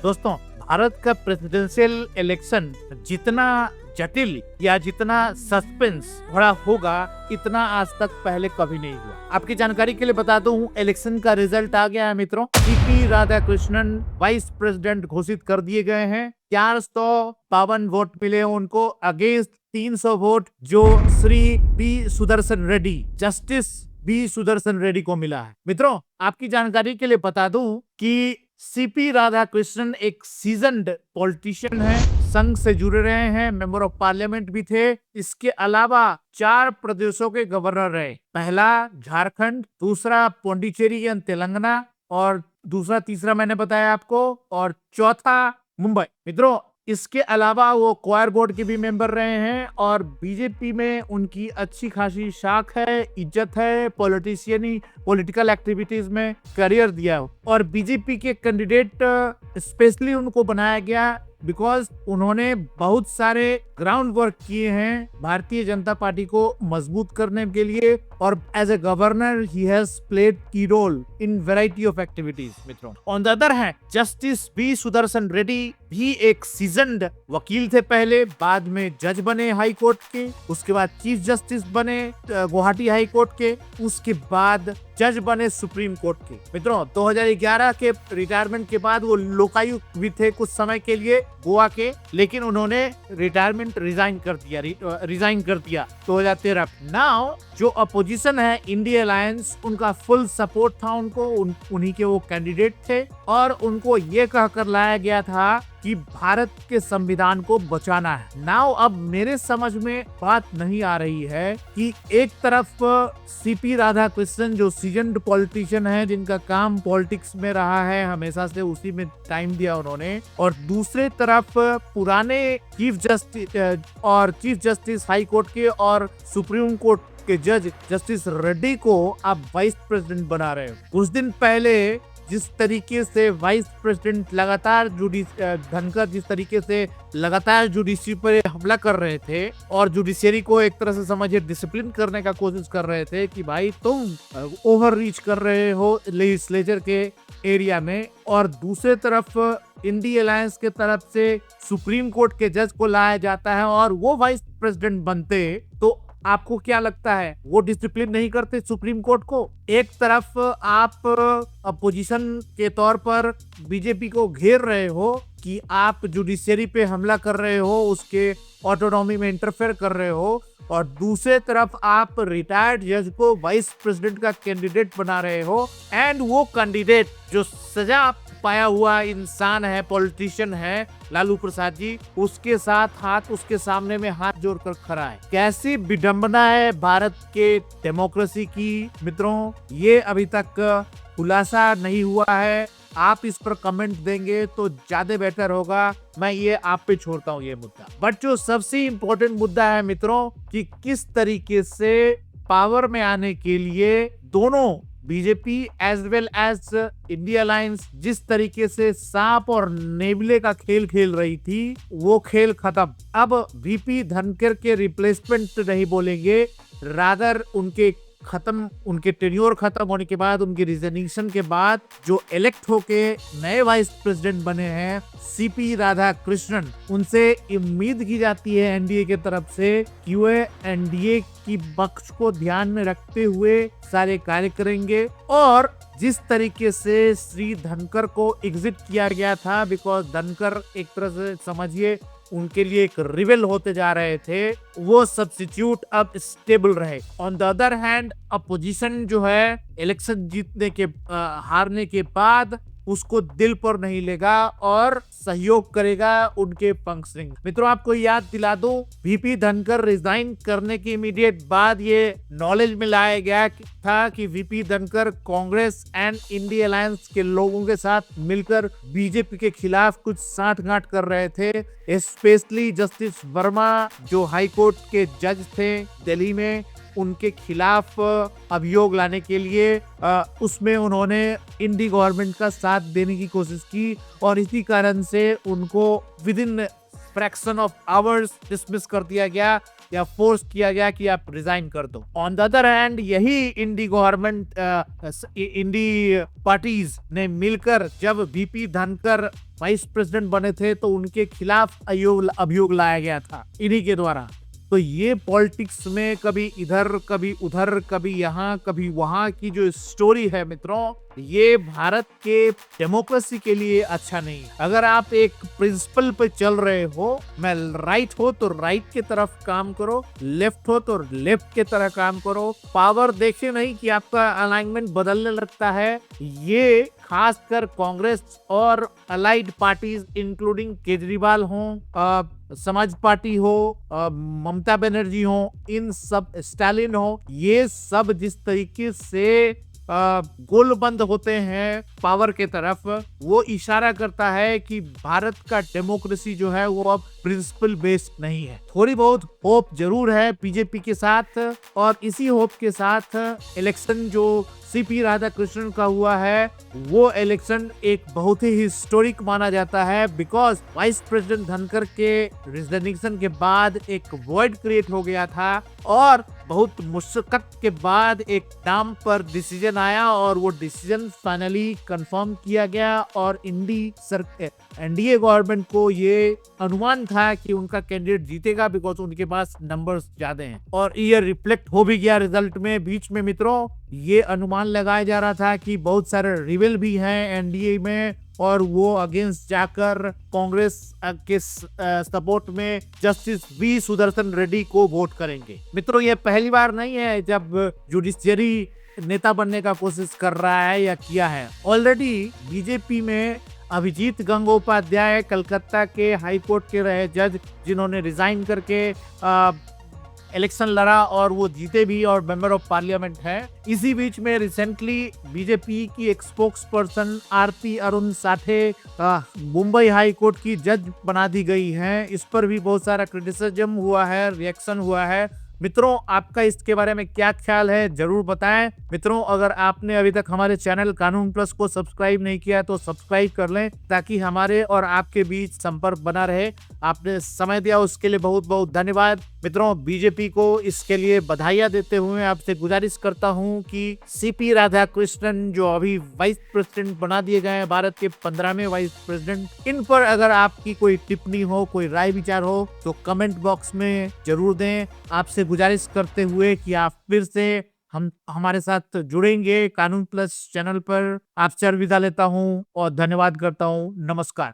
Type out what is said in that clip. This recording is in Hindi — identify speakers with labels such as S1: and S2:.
S1: दोस्तों, भारत का प्रेसिडेंशियल इलेक्शन जितना जटिल या जितना सस्पेंस भरा होगा, इतना आज तक पहले कभी नहीं हुआ। आपकी जानकारी के लिए बता दूं, इलेक्शन का रिजल्ट आ गया है मित्रों। सीपी राधाकृष्णन वाइस प्रेसिडेंट घोषित कर दिए गए हैं। 452 वोट मिले उनको अगेंस्ट 300 वोट जो Shri B Sudarshan Reddy, justice B Sudarshan Reddy को मिला है। मित्रों, आपकी जानकारी के लिए बता दूं कि सीपी राधाकृष्णन एक सीजन्ड पॉलिटिशियन है, संघ से जुड़े रहे हैं, मेंबर ऑफ पार्लियामेंट भी थे। इसके अलावा 4 प्रदेशों के गवर्नर रहे। पहला झारखंड, दूसरा पौंडीचेरी एंड तेलंगाना, और दूसरा तीसरा मैंने बताया आपको, और चौथा मुंबई। मित्रों, इसके अलावा वो क्वायर बोर्ड के भी मेंबर रहे हैं और बीजेपी में उनकी अच्छी खासी शाख है, इज्जत है, पॉलिटिकल एक्टिविटीज में करियर दिया। और बीजेपी के कैंडिडेट स्पेशली उनको बनाया गया बिकॉज उन्होंने बहुत सारे ग्राउंड वर्क किए हैं भारतीय जनता पार्टी को मजबूत करने के लिए, और as a governor he has played key role in variety of activities. मित्रों, on the other hand justice B Sudarshan Reddy भी एक सीजन्ड वकील थे पहले, बाद में जज बने हाई कोर्ट के, उसके बाद चीफ जस्टिस बने गुवाहाटी हाई कोर्ट के, उसके बाद जज बने सुप्रीम कोर्ट के। मित्रों, 2011 के रिटायरमेंट के बाद वो लोकायुक्त भी थे कुछ समय के लिए गोवा के, लेकिन उन्होंने रिटायरमेंट रिजाइन कर दिया 2013। नाउ जो अपोजिशन है इंडिया अलायंस, उनका फुल सपोर्ट था उनको, उन्हीं के वो कैंडिडेट थे, और उनको ये कहकर लाया गया था कि भारत के संविधान को बचाना है। नाउ अब मेरे समझ में बात नहीं आ रही है कि एक तरफ सीपी राधाकृष्णन जो सीजन्ड पॉलिटिशियन है, जिनका काम पॉलिटिक्स में रहा है, हमेशा से उसी में टाइम दिया उन्होंने, और दूसरे तरफ पुराने चीफ जस्टिस हाई कोर्ट के और सुप्रीम कोर्ट के जज जस्टिस रेड्डी को आप वाइस प्रेसिडेंट बना रहे हो। कुछ दिन पहले जिस तरीके से वाइस प्रेसिडेंट लगातार धनखड़ जिस तरीके से लगातार जुडिशरी पर हमला कर रहे थे और जुडिशरी को एक तरह से समझिए डिसिप्लिन करने का कोशिश कर रहे थे कि भाई तुम ओवर रीच कर रहे हो लेजिस्लेचर के एरिया में, और दूसरे तरफ इंडिया अलायंस के तरफ से सुप्रीम कोर्ट के जज को लाया जाता है और वो वाइस प्रेसिडेंट बनते, तो आपको क्या लगता है वो डिसिप्लिन नहीं करते सुप्रीम कोर्ट को? एक तरफ आप अपोजिशन के तौर पर बीजेपी को घेर रहे हो कि आप जुडिशरी पे हमला कर रहे हो, उसके ऑटोनॉमी में इंटरफेयर कर रहे हो, और दूसरे तरफ आप रिटायर्ड जज को वाइस प्रेसिडेंट का कैंडिडेट बना रहे हो, एंड वो कैंडिडेट जो सजा पाया हुआ इंसान है, पॉलिटिशियन है, लालू प्रसाद जी, उसके सामने में हाथ जोड़कर खड़ा है। कैसी विडंबना है भारत के डेमोक्रेसी की। मित्रों, ये अभी तक खुलासा नहीं हुआ है। आप इस पर कमेंट देंगे तो ज्यादा बेहतर होगा। मैं ये आप पे छोड़ता हूँ ये मुद्दा। बट जो सबसे इम्पोर्टेंट मुद्दा है मित्रों, कि किस तरीके से पावर में आने के लिए दोनों BJP as well as India alliance जिस तरीके से सांप और नेवले का खेल खेल रही थी, वो खेल खत्म। अब वीपी धनखड़ के रिप्लेसमेंट नहीं बोलेंगे, रादर उनके टेन्योर खत्म होने के बाद, उनकी रिजिग्नेशन के बाद जो इलेक्ट होके नए वाइस प्रेसिडेंट बने हैं सीपी राधाकृष्णन, उनसे उम्मीद की जाती है एनडीए के तरफ से कि वे एनडीए की पक्ष को ध्यान में रखते हुए सारे कार्य करेंगे। और जिस तरीके से श्री धनखड़ को एग्जिट किया गया था, बिकॉज धनखड़ एक तरह से समझिए उनके लिए एक रिवेल होते जा रहे थे, वो सब्स्टिट्यूट अब स्टेबल रहे। On the other hand opposition जो है इलेक्शन हारने के बाद उसको दिल पर नहीं लेगा और सहयोग करेगा उनके फंक्शनिंग। मित्रों, आपको याद दिला दूं, वीपी धनखड़ रिजाइन करने के इमीडिएट बाद ये नॉलेज में लाया गया था कि VP Dhankhar Congress and India alliance के लोगों के साथ मिलकर बीजेपी के खिलाफ कुछ साठगांठ कर रहे थे। स्पेशली जस्टिस वर्मा जो हाई कोर्ट के जज थे दिल्ली में, उनके खिलाफ अभियोग लाने के लिए उसमें उन्होंने इंडी गवर्नमेंट का साथ देने की कोशिश की, और इसी कारण से उनको with in fraction of hours dismiss कर दिया गया। या फोर्स किया गया कि आप रिजाइन कर दो। ऑन द अदर हैंड यही इंडी गवर्नमेंट इंडी पार्टीज ने मिलकर जब वीपी धनखड़ वाइस प्रेसिडेंट बने थे तो उनके खिलाफ अभियोग लाया गया था इन्हीं के द्वारा। तो ये पॉलिटिक्स में कभी इधर कभी उधर कभी यहाँ कभी वहां की जो स्टोरी है मित्रों, ये भारत के डेमोक्रेसी के लिए अच्छा नहीं है। अगर आप एक प्रिंसिपल पे चल रहे हो, मैं राइट हो तो राइट के तरफ काम करो, लेफ्ट हो तो लेफ्ट के तरह काम करो। पावर देखे नहीं कि आपका अलाइनमेंट बदलने लगता है। ये खासकर कांग्रेस और अलाइड पार्टीज इंक्लूडिंग केजरीवाल हो, समाज पार्टी हो, ममता बनर्जी हो, इन सब, स्टालिन हो, ये सब जिस तरीके से गोलबंद होते हैं पावर के तरफ, वो इशारा करता है कि भारत का डेमोक्रेसी जो है वो अब प्रिंसिपल बेस्ड नहीं है। थोड़ी बहुत होप जरूर है बीजेपी के साथ, और इसी होप के साथ इलेक्शन जो सीपी राधाकृष्णन का हुआ है वो इलेक्शन एक बहुत ही हिस्टोरिक माना जाता है, बिकॉज वाइस प्रेसिडेंट धनखड़ के रिजिग्नेशन के बाद एक वॉइड क्रिएट हो गया था और बहुत मुश्किल के बाद एक नाम पर डिसीजन आया और वो डिसीजन फाइनली कंफर्म किया गया। और एनडीए गवर्नमेंट को ये अनुमान था कि उनका कैंडिडेट जीतेगा बिकॉज उनके पास नंबर्स ज्यादा हैं, और ये रिफ्लेक्ट हो भी गया रिजल्ट में। बीच में मित्रों ये अनुमान लगाया जा रहा था कि बहुत सारे रिबेल भी हैं एनडीए में और वो अगेंस्ट जाकर कांग्रेस के सपोर्ट में जस्टिस वी सुदर्शन रेड्डी को वोट करेंगे। मित्रों ये पहली बार नहीं है जब जुडिशियरी नेता बनने का कोशिश कर रहा है या किया है। ऑलरेडी बीजेपी में अभिजीत गंगोपाध्याय कलकत्ता के हाई कोर्ट के रहे जज, जिन्होंने रिजाइन करके इलेक्शन लड़ा और वो जीते भी और मेंबर ऑफ पार्लियामेंट है। इसी बीच में रिसेंटली बीजेपी की एक स्पोक्स पर्सन आरती अरुण साठे मुंबई हाई कोर्ट की जज बना दी गई हैं। इस पर भी बहुत सारा क्रिटिसिज्म हुआ है, रिएक्शन हुआ है। मित्रों आपका इसके बारे में क्या ख्याल है जरूर बताएं। मित्रों अगर आपने अभी तक हमारे चैनल कानून प्लस को सब्सक्राइब नहीं किया तो सब्सक्राइब कर लें ताकि हमारे और आपके बीच संपर्क बना रहे। आपने समय दिया उसके लिए बहुत बहुत धन्यवाद। मित्रों बीजेपी को इसके लिए बधाइयां देते हुए आपसे गुजारिश करता हूं कि सीपी राधाकृष्णन जो अभी वाइस प्रेसिडेंट बना दिए गए हैं, भारत के 15वें वाइस प्रेसिडेंट, इन पर अगर आपकी कोई टिप्पणी हो, कोई राय विचार हो तो कमेंट बॉक्स में जरूर दें। आपसे गुजारिश करते हुए कि आप फिर से हमारे साथ जुड़ेंगे कानून प्लस चैनल पर। आपसे अलविदा लेता हूं और धन्यवाद करता हूं। नमस्कार।